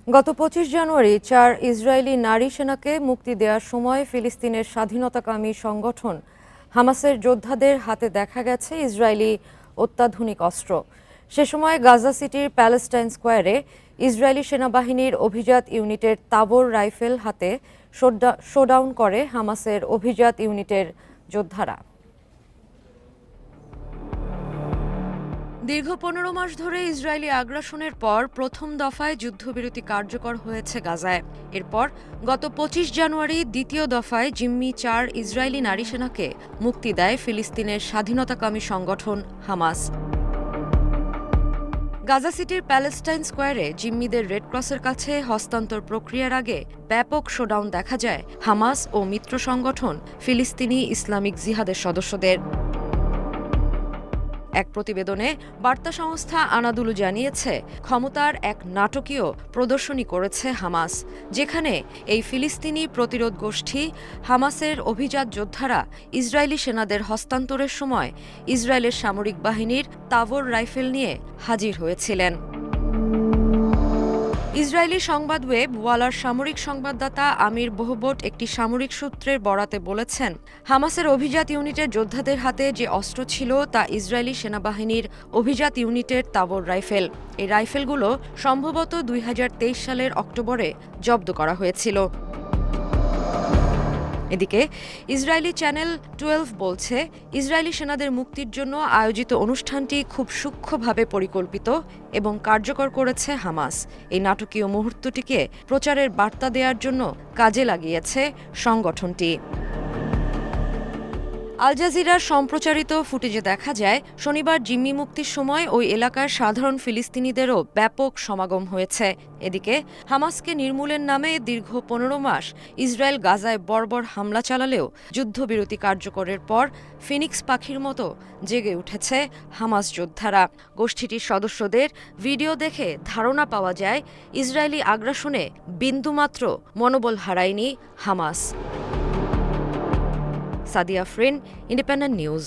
গত ২৫ জানুয়ারি ৪ ইসরায়েলি নারী সেনাকে মুক্তি দেওয়ার সময় ফিলিস্তিনের স্বাধীনতাকামী সংগঠন হামাসের যোদ্ধাদের হাতে দেখা গেছে ইসরায়েলি অত্যাধুনিক অস্ত্র। সে সময় গাজা সিটির প্যালেস্টাইন স্কোয়ারে ইসরায়েলি সেনাবাহিনীর অভিজাত ইউনিটের তাবর রাইফেল হাতে শোডাউন করে হামাসের অভিজাত ইউনিটের যোদ্ধারা। দীর্ঘ ১৫ মাস ধরে ইসরায়েলি আগ্রাসনের পর প্রথম দফায় যুদ্ধবিরতি কার্যকর হয়েছে গাজায়। এরপর গত ২৫ জানুয়ারি দ্বিতীয় দফায় জিম্মি ৪ ইসরায়েলি নারী সেনাকে মুক্তি দেয় ফিলিস্তিনের স্বাধীনতাকামী সংগঠন হামাস। গাজা সিটির প্যালেস্টাইন স্কোয়ারে জিম্মিদের রেডক্রসের কাছে হস্তান্তর প্রক্রিয়ার আগে ব্যাপক শোডাউন দেখা যায় হামাস ও মিত্র সংগঠন ফিলিস্তিনি ইসলামিক জিহাদের সদস্যদের। এক প্রতিবেদনে বার্তা সংস্থা আনাদুলু জানিয়েছে, ক্ষমতার এক নাটকীয় প্রদর্শনী করেছে হামাস, যেখানে এই ফিলিস্তিনি প্রতিরোধ গোষ্ঠী হামাসের অভিজাত যোদ্ধারা ইসরায়েলি সেনাদের হস্তান্তরের সময় ইসরায়েলের সামরিক বাহিনীর তাবর রাইফেল নিয়ে হাজির হয়েছিলেন। ইসরায়েলি সংবাদ ওয়েব ওয়ালার সামরিক সংবাদদাতা আমির বহবট একটি সামরিক সূত্রের বরাতে বলেছেন, হামাসের অভিজাত ইউনিটের যোদ্ধাদের হাতে যে অস্ত্র ছিল তা ইসরায়েলি সেনাবাহিনীর অভিজাত ইউনিটের তাবর রাইফেল। এই রাইফেলগুলো সম্ভবত ২০২৩ সালের অক্টোবরে জব্দ করা হয়েছিল। এদিকে ইসরায়েলি চ্যানেল 12 বলছে, ইসরায়েলি সেনাদের মুক্তির জন্য আয়োজিত অনুষ্ঠানটি খুব সূক্ষ্মভাবে পরিকল্পিত এবং কার্যকর করেছে হামাস। এই নাটকীয় মুহূর্তটিকে প্রচারের বার্তা দেওয়ার জন্য কাজে লাগিয়েছে সংগঠনটি। আল জাজিরার সম্প্রচারিত ফুটেজে দেখা যায়, শনিবার জিম্মি মুক্তির সময় ওই এলাকার সাধারণ ফিলিস্তিনিদেরও ব্যাপক সমাগম হয়েছে। এদিকে হামাসকে নির্মূলের নামে দীর্ঘ ১৫ মাস ইসরায়েল গাজায় বর্বর হামলা চালালেও যুদ্ধবিরতি কার্যকরের পর ফিনিক্স পাখির মতো জেগে উঠেছে হামাস যোদ্ধারা। গোষ্ঠীটির সদস্যদের ভিডিও দেখে ধারণা পাওয়া যায়, ইসরায়েলি আগ্রাসনে বিন্দুমাত্র মনোবল হারায়নি হামাস। Sadia ফ্রিন, independent news.